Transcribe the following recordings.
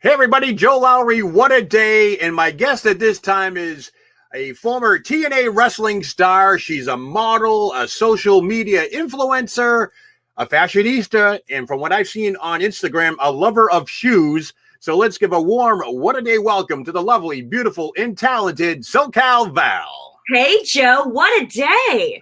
Hey everybody, Joe Lowry, what a day. And my guest at this time is a former TNA Wrestling Star. She's a model, a social media influencer, a fashionista, and from what I've seen on Instagram, a lover of shoes. So let's give a warm WhattaDay welcome to the lovely, beautiful, and talented SoCal Val. Hey, Joe, what a day.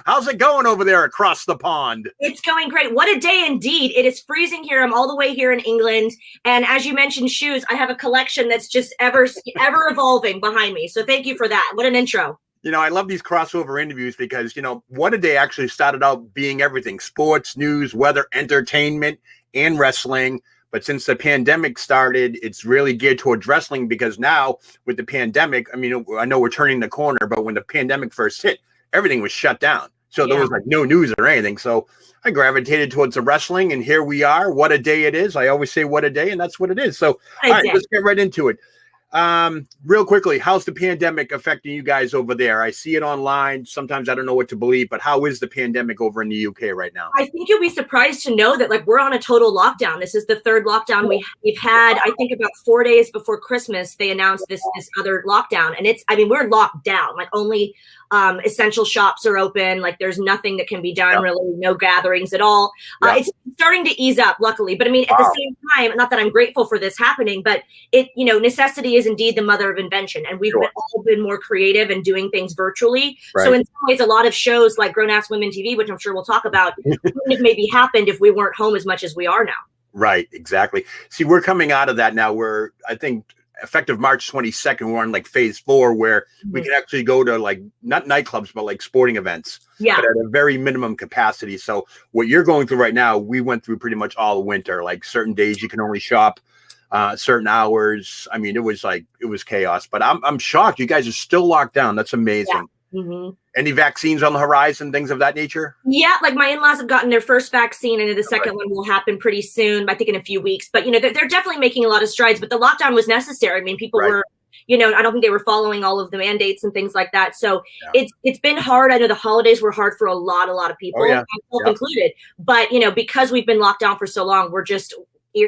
How's it going over there across the pond? It's going great. What a day indeed. It is freezing here. I'm all the way here in England. And as you mentioned, shoes, I have a collection that's just ever evolving behind me. So thank you for that. What an intro. You know, I love these crossover interviews because, you know, WhattaDay actually started out being everything: sports, news, weather, entertainment, and wrestling. But since the pandemic started, it's really geared towards wrestling because now with the pandemic, I mean, I know we're turning the corner, but when the pandemic first hit, everything was shut down. So there was like no news or anything. So I gravitated towards the wrestling, and here we are. What a day it is. I always say what a day, and that's what it is. So all right, let's get right into it. Real quickly, how's the pandemic affecting you guys over there? I see it online. Sometimes I don't know what to believe, but how is the pandemic over in the UK right now? I think you'll be surprised to know that like we're on a total lockdown. This is the third lockdown we've had. I think about 4 days before Christmas, they announced this other lockdown. And we're locked down. Like only essential shops are open. Like there's nothing that can be done, really, no gatherings at all. It's starting to ease up, luckily. But I mean, at the same time, not that I'm grateful for this happening, but necessity is indeed the mother of invention. And we've all been more creative and doing things virtually. So in some ways, a lot of shows like Grown Ass Women TV, which I'm sure we'll talk about, wouldn't have maybe happened if we weren't home as much as we are now. Right, exactly. See, we're coming out of that now. We're, I think, effective March 22nd, we're on like phase 4 where we can actually go to like not nightclubs, but like sporting events, but at a very minimum capacity. So what you're going through right now, we went through pretty much all winter. Like certain days you can only shop certain hours. I mean, it was chaos, but I'm shocked. You guys are still locked down. That's amazing. Any vaccines on the horizon, things of that nature? Yeah, like my in-laws have gotten their first vaccine, and the second one will happen pretty soon, I think in a few weeks. But, they're definitely making a lot of strides, but the lockdown was necessary. I mean, people were, I don't think they were following all of the mandates and things like that. So it's been hard. I know the holidays were hard for a lot of people, myself included. But, because we've been locked down for so long, we're just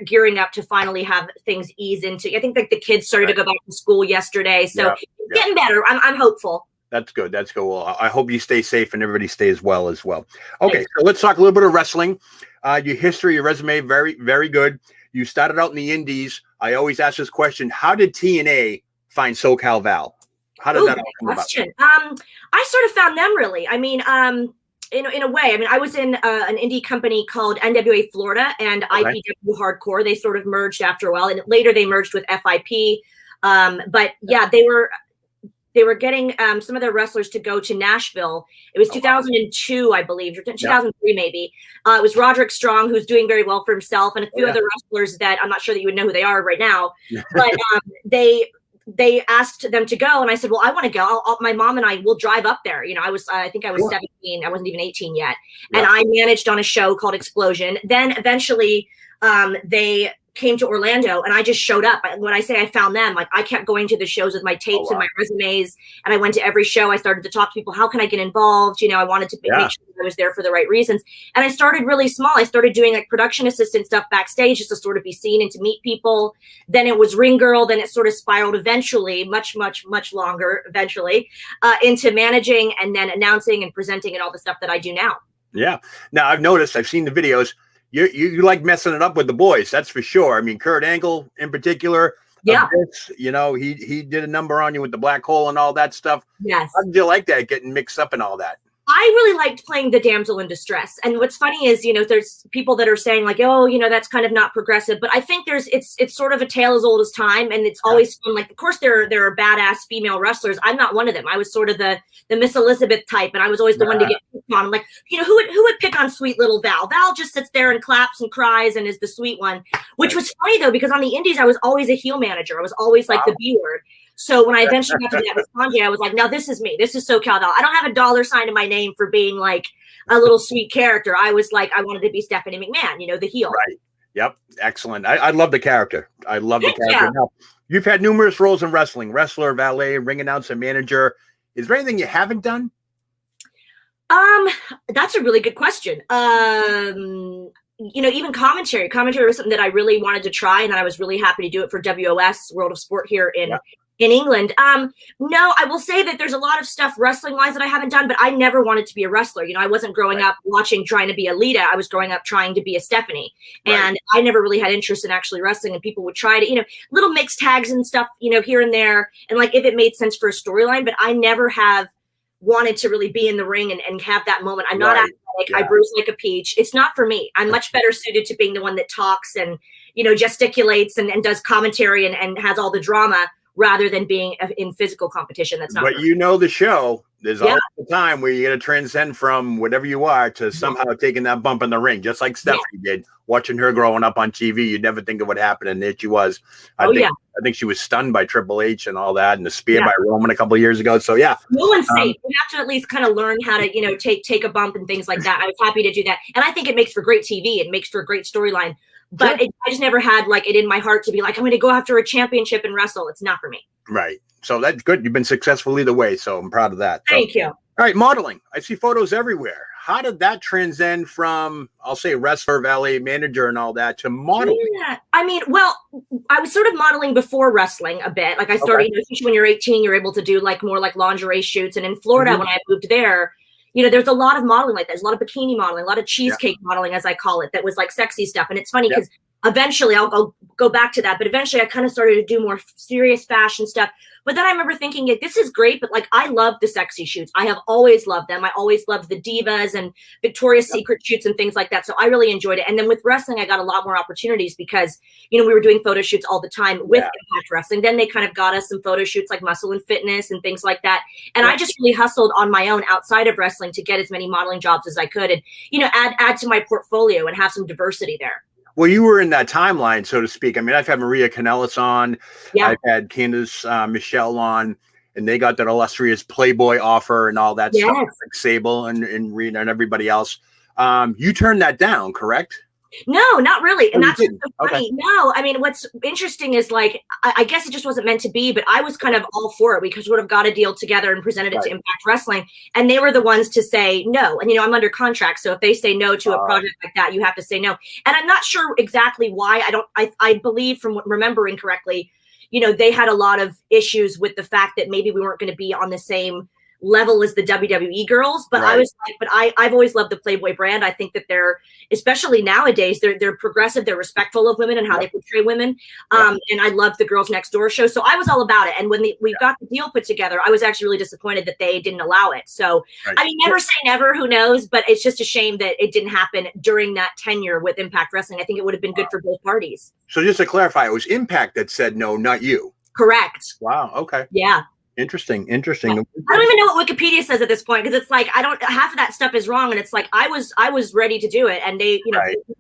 gearing up to finally have things ease into. I think like the kids started to go back to school yesterday. So it's getting better. I'm hopeful. That's good. That's good. Well, I hope you stay safe and everybody stays well as well. Okay, so let's talk a little bit of wrestling. Your history, your resume, very, very good. You started out in the Indies. I always ask this question: how did TNA find SoCal Val? How did that all come about? I sort of found them, really. I mean, in a way, I mean, I was in an indie company called NWA Florida and IPW Hardcore. They sort of merged after a while, and later they merged with FIP. But yeah, they were getting some of their wrestlers to go to Nashville. It was 2002, I believe, or 2003 maybe. It was Roderick Strong, who's doing very well for himself, and a few other wrestlers that I'm not sure that you would know who they are right now. But they asked them to go, and I said, well, I want to go. My mom and I will drive up there. I think I was 17. I wasn't even 18 yet. And I managed on a show called Explosion. Then eventually they came to Orlando, and I just showed up. When I say I found them, like I kept going to the shows with my tapes and my resumes, and I went to every show. I started to talk to people. How can I get involved? I wanted to make sure I was there for the right reasons. And I started really small. I started doing like production assistant stuff backstage just to sort of be seen and to meet people. Then it was ring girl. Then it sort of spiraled eventually, much longer eventually, into managing and then announcing and presenting and all the stuff that I do now. Yeah. Now I've noticed, I've seen the videos. You like messing it up with the boys, that's for sure. I mean, Kurt Angle in particular. Abyss, he did a number on you with the black hole and all that stuff. Yes. How did you like that, getting mixed up and all that? I really liked playing the damsel in distress. And what's funny is, there's people that are saying like, oh, that's kind of not progressive. But I think it's sort of a tale as old as time. And it's always fun. Like, of course, there are badass female wrestlers. I'm not one of them. I was sort of the Miss Elizabeth type. And I was always the one to get picked on. I'm like, who would pick on sweet little Val? Val just sits there and claps and cries and is the sweet one, which was funny, though, because on the Indies, I was always a heel manager. I was always like the B word. So when I eventually got to that with Sanjay, I was like, now this is me. This is SoCal Val. I don't have a $sign in my name for being like a little sweet character. I was like, I wanted to be Stephanie McMahon, the heel. Right. Yep. Excellent. I love the character. I love the character. Now, you've had numerous roles in wrestling: wrestler, valet, ring announcer, manager. Is there anything you haven't done? That's a really good question. even commentary was something that I really wanted to try, and I was really happy to do it for WOS, World of Sport, here in England. No, I will say that there's a lot of stuff wrestling wise that I haven't done, but I never wanted to be a wrestler. I wasn't growing up watching, trying to be a Lita. I was growing up trying to be a Stephanie. And I never really had interest in actually wrestling, and people would try to, little mixed tags and stuff, here and there. And like, if it made sense for a storyline, but I never have wanted to really be in the ring and have that moment. I'm not athletic. I bruise like a peach. It's not for me. I'm much better suited to being the one that talks and, gesticulates and does commentary and has all the drama, rather than being in physical competition. That's not. But the show, there's all the time where you got to transcend from whatever you are to somehow taking that bump in the ring, just like Stephanie did. Watching her growing up on TV, you'd never think of what happened, and there she was. I think she was stunned by Triple H and all that, and the spear by Roman a couple of years ago. So no one's safe. You have to at least kind of learn how to take a bump and things like that. I was happy to do that, and I think it makes for great TV. It makes for a great storyline. But I just never had it in my heart to be like, I'm going to go after a championship and wrestle. It's not for me. Right. So that's good. You've been successful either way. So I'm proud of that. Thank you. All right. Modeling. I see photos everywhere. How did that transcend from, I'll say, wrestler, valet, manager, and all that to modeling? Yeah. I was sort of modeling before wrestling a bit. Like I started, especially when you're 18, you're able to do more lingerie shoots. And in Florida, when I moved there, there's a lot of modeling like that. There's a lot of bikini modeling, a lot of cheesecake modeling, as I call it, that was like sexy stuff. And it's funny because eventually I'll go back to that. But eventually I kind of started to do more serious fashion stuff. But then I remember thinking, this is great, but I love the sexy shoots. I have always loved them. I always loved the divas and Victoria's Secret shoots and things like that. So I really enjoyed it. And then with wrestling, I got a lot more opportunities because, we were doing photo shoots all the time with Impact Wrestling. Then they kind of got us some photo shoots like Muscle and Fitness and things like that. And I just really hustled on my own outside of wrestling to get as many modeling jobs as I could and, add to my portfolio and have some diversity there. Well, you were in that timeline, so to speak. I mean, I've had Maria Kanellis on. I've had Candace Michelle on, and they got that illustrious Playboy offer and all that stuff, like Sable and Rena and everybody else. You turned that down, correct? No, not really. And that's what's so funny. No, I mean, what's interesting is I guess it just wasn't meant to be, but I was kind of all for it because we would have got a deal together and presented it to Impact Wrestling. And they were the ones to say no. And, I'm under contract. So if they say no to a project like that, you have to say no. And I'm not sure exactly why. I believe from remembering correctly, they had a lot of issues with the fact that maybe we weren't going to be on the same level as the WWE girls, but I was like, I've always loved the Playboy brand. I think that they're, especially nowadays, they're progressive, they're respectful of women and how they portray women. And I love the Girls Next Door show. So I was all about it. And when we got the deal put together, I was actually really disappointed that they didn't allow it. So, I mean, never say never, who knows, but it's just a shame that it didn't happen during that tenure with Impact Wrestling. I think it would have been good for both parties. So just to clarify, it was Impact that said no, not you. Correct. Wow. Okay. Yeah. Interesting. I don't even know what Wikipedia says at this point because it's half of that stuff is wrong, and it's I was ready to do it, and they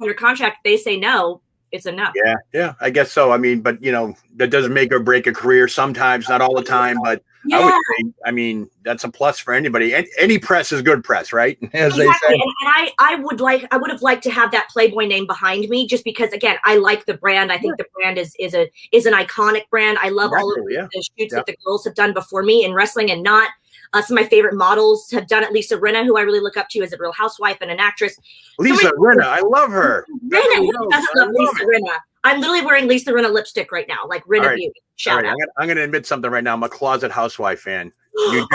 under contract they say no, it's a no. Yeah, I guess so. I mean, but that doesn't make or break a career. Sometimes, not all the time, but I would say, I mean, that's a plus for anybody. Any press is good press, right? As they say. And I would have liked to have that Playboy name behind me, just because, again, I like the brand. I think the brand is an iconic brand. I love all of the shoots that the girls have done before me in wrestling, and not some of my favorite models have done it. Lisa Rinna, who I really look up to as a real housewife and an actress. Lisa Rinna, I love her. Rinna, who doesn't love Lisa Rinna? I'm literally wearing Lisa Rinna lipstick right now, like Rinna Beauty. Shout out. I'm going to admit something right now. I'm a closet housewife fan. New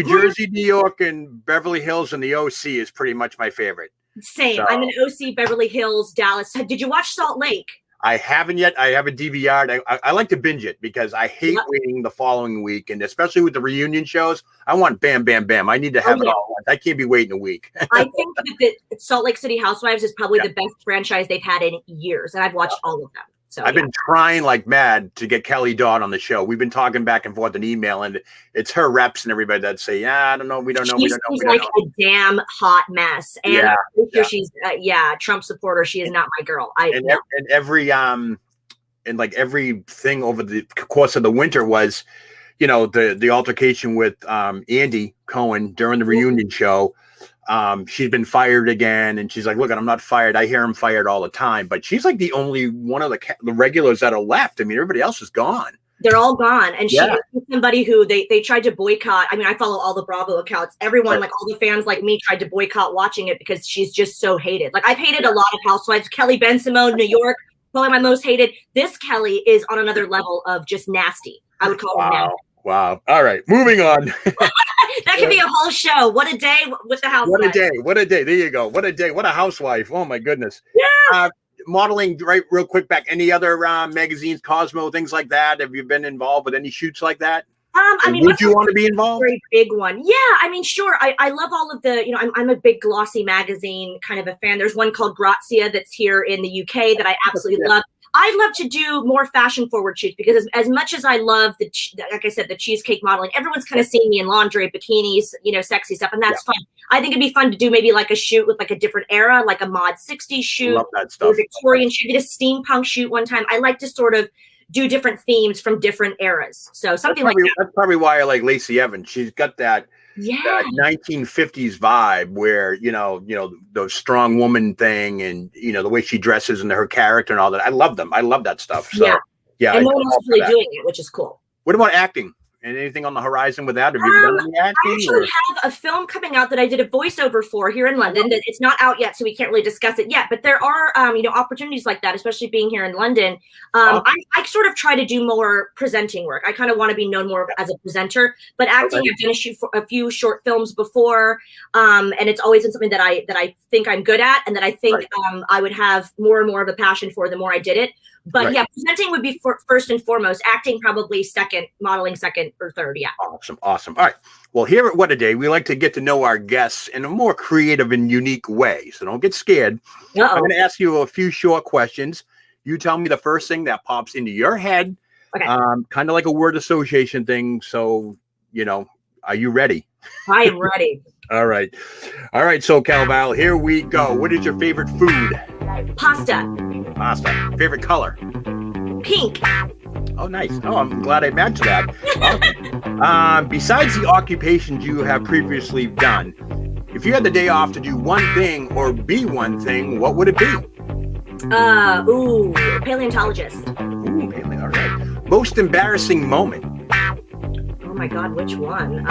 Jersey, New York, and Beverly Hills and the OC is pretty much my favorite. Same. So, I'm in OC, Beverly Hills, Dallas. Did you watch Salt Lake? I haven't yet. I have a DVR. I like to binge it because I hate waiting the following week. And especially with the reunion shows, I want bam, bam, bam. I need to have it all. I can't be waiting a week. I think that the Salt Lake City Housewives is probably the best franchise they've had in years. And I've watched all of them. So I've been trying like mad to get Kelly Dodd on the show. We've been talking back and forth in email, and it's her reps and everybody that say, I don't know. We don't know. She's like a damn hot mess. And I'm sure she's, Trump supporter. She is not my girl. And everything over the course of the winter was, the altercation with Andy Cohen during the reunion show. She's been fired again, and she's like, look, I'm not fired. I hear him fired all the time, but she's like the only one of the regulars that are left. I mean, everybody else is gone. They're all gone. And she is somebody who they tried to boycott. I mean, I follow all the Bravo accounts. Everyone, like all the fans like me, tried to boycott watching it because she's just so hated. Like I've hated a lot of housewives. Kelly Ben Simone, New York, probably my most hated. This Kelly is on another level of just nasty. I would call her nasty. Wow. All right. Moving on. That could be a whole show. What a day with the housewife. What a day. There you go. What a day. What a housewife. Oh my goodness. Yeah. Modeling, right, real quick back. Any other magazines, Cosmo, things like that? Have you been involved with any shoots like that? I mean, would you want to be involved? Very big one. Yeah, I mean, sure. I love all of the, I'm a big glossy magazine kind of a fan. There's one called Grazia that's here in the UK that I absolutely love. I'd love to do more fashion forward shoots because as much as I love like I said, the cheesecake modeling, everyone's kind of seeing me in lingerie, bikinis, sexy stuff. And that's fun. I think it'd be fun to do maybe like a shoot with like a different era, like a mod 60s shoot. Love that stuff. Or Victorian shoot. Did a steampunk shoot one time. I like to sort of do different themes from different eras. So something like that. That's probably why I like Lacey Evans. She's got that 1950s vibe where, those strong woman thing and, the way she dresses and her character and all that. I love them. I love that stuff. So, and no one else is really doing it, which is cool. What about acting? And anything on the horizon with that? Have you done any acting? I actually have a film coming out that I did a voiceover for here in London. That it's not out yet, so we can't really discuss it yet. But there are, opportunities like that, especially being here in London. I sort of try to do more presenting work. I kind of want to be known more as a presenter. But acting, I've done a few short films before, and it's always been something that I think I'm good at, and that I think I would have more and more of a passion for the more I did it. But presenting would be first and foremost. Acting probably second. Modeling second or third. Yeah. Awesome. All right. Well, here at What a Day, we like to get to know our guests in a more creative and unique way. So don't get scared. I'm going to ask you a few short questions. You tell me the first thing that pops into your head. Okay. Kind of like a word association thing. So, are you ready? I am ready. All right. SoCal Val, here we go. What is your favorite food? Pasta. Favorite color? Pink. Oh, nice. Oh, I'm glad I matched that. Awesome. Besides the occupations you have previously done, if you had the day off to do one thing or be one thing, what would it be? Paleontologist. All right. Most embarrassing moment? Oh my God, which one?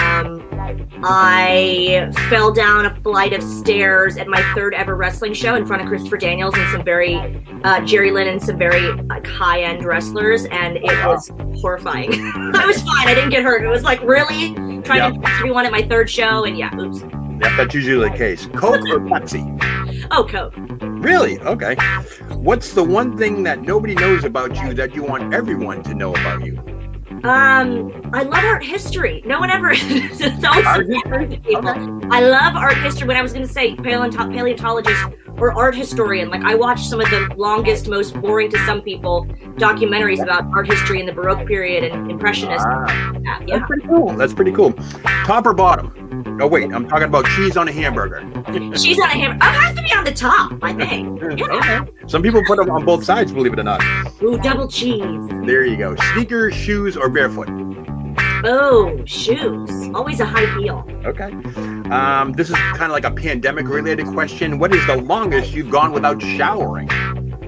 I fell down a flight of stairs at my third ever wrestling show in front of Christopher Daniels and some very Jerry Lynn and some very high-end wrestlers, and it was horrifying. I was fine. I didn't get hurt. It was like really trying to impress everyone at my third show, and oops. Yep, that's usually the case. Coke or Pepsi? Oh, Coke. Really? Okay. What's the one thing that nobody knows about you that you want everyone to know about you? I love art history. No one ever. It's always surprising to people. I love art history. When I was going to say paleontologist or art historian, like I watched some of the longest, most boring to some people documentaries about art history in the Baroque period and Impressionism. That's pretty cool. Top or bottom? Oh wait, I'm talking about cheese on a hamburger. Cheese on a hamburger. It has to be on the top, I think. Okay. Some people put them on both sides, believe it or not. Ooh, double cheese. There you go. Sneakers, shoes, or barefoot? Oh, shoes. Always a high heel. Okay. This is kind of like a pandemic-related question. What is the longest you've gone without showering?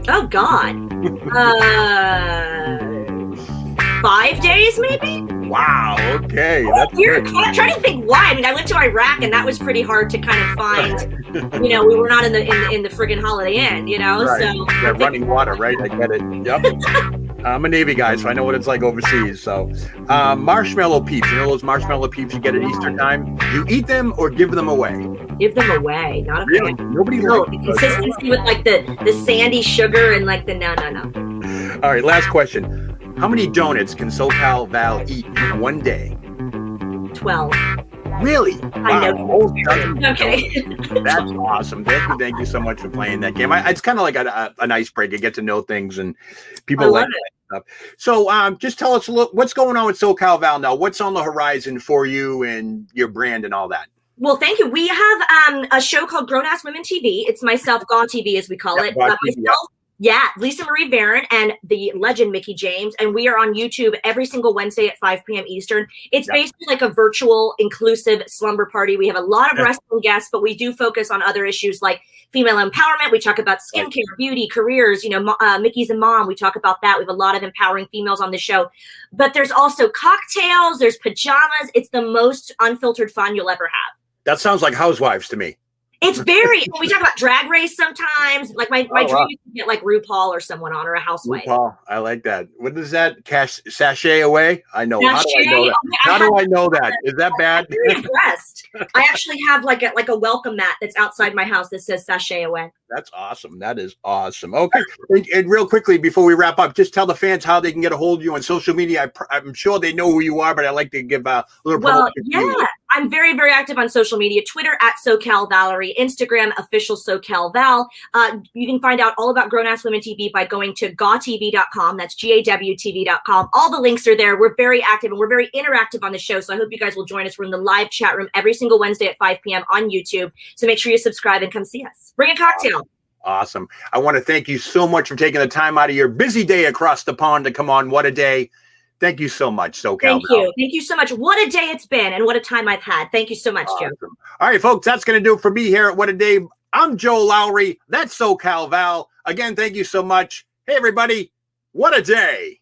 Oh, God. 5 days, maybe? Wow. Okay. That's weird. I'm trying to think why. I mean, I went to Iraq, and that was pretty hard to kind of find. We were not in the friggin' Holiday Inn, Right. So running water, right? I get it. Yep. I'm a Navy guy, so I know what it's like overseas. So, marshmallow peeps. You know those marshmallow peeps you get at Easter time? Do you eat them or give them away? Give them away. Not a really? fan. Nobody likes the consistency with like the sandy sugar and like the no. All right, last question. How many donuts can SoCal Val eat in one day? 12. Really? I know. Okay. That's awesome. Thank you so much for playing that game. It's kind of like an icebreaker. Get to know things, and people like that stuff. So just tell us a little, what's going on with SoCal Val now? What's on the horizon for you and your brand and all that? Well, thank you. We have a show called Grown Ass Women TV. It's myself, GAWTV, as we call it. Yeah, Lisa Marie Barron and the legend Mickie James, and we are on YouTube every single Wednesday at 5 p.m. Eastern. It's basically like a virtual, inclusive slumber party. We have a lot of wrestling guests, but we do focus on other issues like female empowerment. We talk about skincare, beauty, careers. You know, Mickey's a mom. We talk about that. We have a lot of empowering females on the show. But there's also cocktails. There's pajamas. It's the most unfiltered fun you'll ever have. That sounds like Housewives to me. It's very, we talk about Drag Race sometimes. Like my dream is to get like RuPaul or someone on, or a housewife. RuPaul, I like that. What is that? Sashay away? I know. How do I know that? How do I know that? Is that bad? I'm very impressed. I actually have like a welcome mat that's outside my house that says sashay away. That's awesome. That is awesome. Okay. And real quickly, before we wrap up, just tell the fans how they can get a hold of you on social media. I'm sure they know who you are, but I'd like to give a little promotion. Yeah, I'm very, very active on social media. Twitter at SoCal Valerie, Instagram official SoCal Val. You can find out all about Grown Ass Women TV by going to GAWTV.com. That's GAWTV.com. All the links are there. We're very active and we're very interactive on the show. So I hope you guys will join us. We're in the live chat room every single Wednesday at 5 p.m. on YouTube. So make sure you subscribe and come see us. Bring a cocktail. Awesome. I want to thank you so much for taking the time out of your busy day across the pond to come on What a Day. Thank you so much, SoCal. Thank you. Thank you so much. What a day it's been and what a time I've had. Thank you so much, Joe. All right, folks, that's going to do it for me here at What a Day. I'm Joe Lowry. That's SoCal Val. Again, thank you so much. Hey, everybody. What a day.